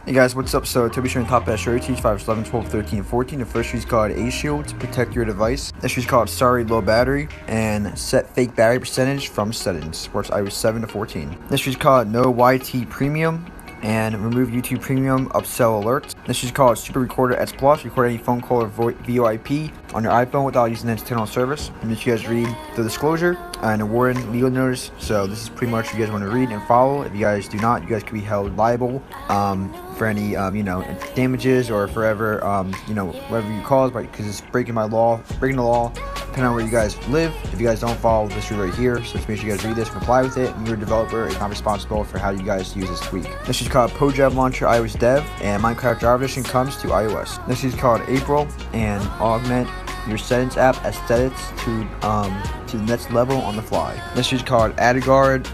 Hey guys, what's up? So today we're showing top best show teach 5, 11, 12, 13, and 14. The first is called A Shield to protect your device. This is called Sorry Low Battery and set fake battery percentage from settings. Supports iOS 7 to 14. This is called No YT Premium and remove YouTube Premium upsell alerts. This is called Super Recorder S Plus. Record any phone call or VoIP on your iPhone without using its internal service. And if you guys read the disclosure and a warning legal notice, so this is pretty much what you guys want to read and follow. If you guys do not, you guys could be held liable for any damages or forever whatever you cause, because it's breaking the law, depending on where you guys live. If you guys don't follow this rule right here, so just make sure you guys read this, comply with it, and your developer is not responsible for how you guys use this tweak. This is called PoJab Launcher iOS Dev, and Minecraft Java Edition comes to iOS. This is called April, and augment your settings app aesthetics to the next level on the fly. This is called AdGuard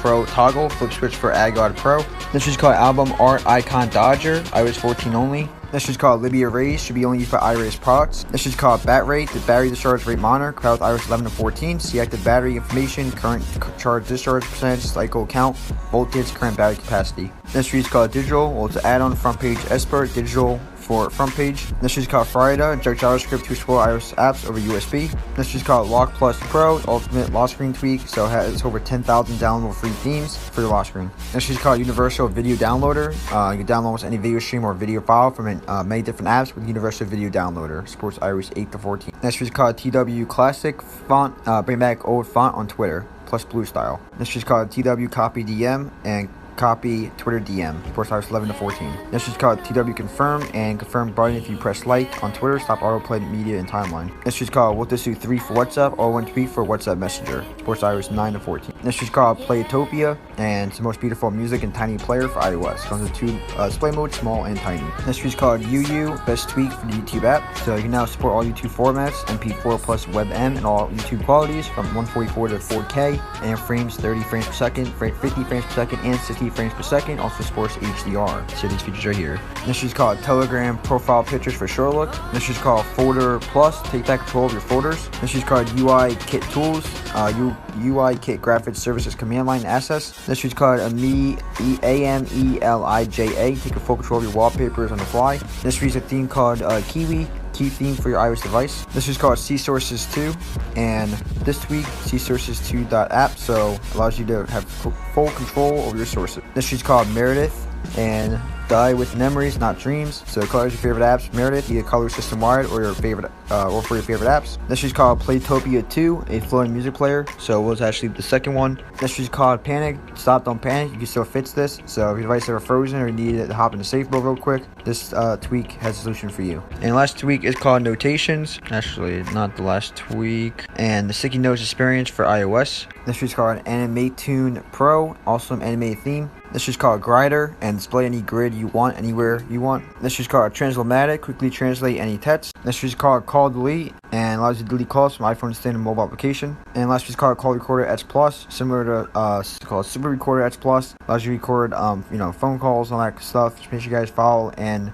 Pro Toggle, flip switch for AdGuard Pro. This is called Album Art Icon Dodger, iOS 14 only. This is called Libya Raise, should be only used for iRaise products. This is called Bat Rate, the battery discharge rate monitor, compatible with iOS 11 to 14. See active battery information, current charge discharge percentage, cycle count, voltage, current battery capacity. This is called Digital, well, it's an add-on front page expert, digital for front page. This is called Frida, inject JavaScript to explore iOS apps over USB. This is called Lock Plus Pro, ultimate lock screen tweak, so it has over 10,000 downloadable free themes for your lock screen. This is called Universal Video Downloader. You can download almost any video stream or video file from many different apps with Universal Video Downloader. Supports iOS 8 to 14. This is called TW Classic Font, bring back old font on Twitter, plus blue style. This is called TW Copy DM and Copy Twitter DM, supports iOS 11 to 14. This is called TW Confirm and Confirm button if you press like on Twitter, stop autoplay media and timeline. This is called What to Do 3 for WhatsApp, or 1 tweet for WhatsApp Messenger, supports iOS 9 to 14. This is called Playtopia, and it's the most beautiful music and tiny player for iOS. Comes with 2 display modes, small and tiny. This is called UU, best tweak for the YouTube app. So you can now support all YouTube formats, MP4 plus WebM, and all YouTube qualities from 144 to 4K, and frames 30 frames per second, 50 frames per second, and 60 frames per second. Also supports HDR. So these features right here. This is called Telegram Profile Pictures for Sure Look. This is called Folder Plus, take back control of your folders. This is called UI Kit Tools, UI Kit Graphics Services Command Line Access. This is called AMELIJA, take full control of your wallpapers on the fly. This is a theme called Kiwi, key theme for your iOS device. This is called C-Sources 2, and this week csources2.app, so allows you to have full control over your sources. This is called Meredith and Die with Memories, Not Dreams. So colors your favorite apps. Meredith, either color system wide or your favorite or for your favorite apps. This is called Playtopia 2, a floating music player. So it was actually the second one. This is called Panic. Stop, don't panic. You can still fix this. So if your device is ever frozen or you need to hop into safe mode real quick, this tweak has a solution for you. And the last tweak is called Notations. Actually, not the last tweak. And the sticky notes experience for iOS. This is called Animatune Pro, also an animated theme. This is called Grider, and display any grid you want anywhere you want. This is called Translate-matic, quickly translate any text. This is called Call Delete, and allows you to delete calls from iPhone standard mobile application. And last is called Call Recorder X Plus, similar to called Super Recorder X Plus. Allows you to record phone calls and all that stuff. Just make sure you guys follow and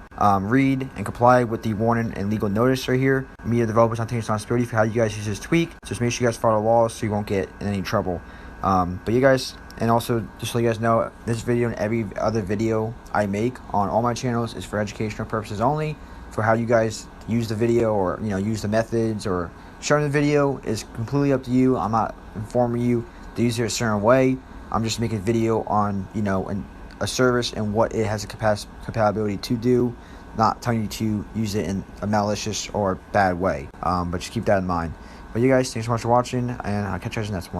read and comply with the warning and legal notice right here. Media developers not taking responsibility for how you guys use this tweak. Just make sure you guys follow the laws so you won't get in any trouble. But you guys, and also just so you guys know, this video and every other video I make on all my channels is for educational purposes only. For how you guys use the video or use the methods or sharing the video is completely up to you. I'm not informing you to use it a certain way. I'm just making a video on a service and what it has a compatibility to do, not telling you to use it in a malicious or bad way. But just keep that in mind. But you guys, thanks so much for watching, and I'll catch you guys in the next one.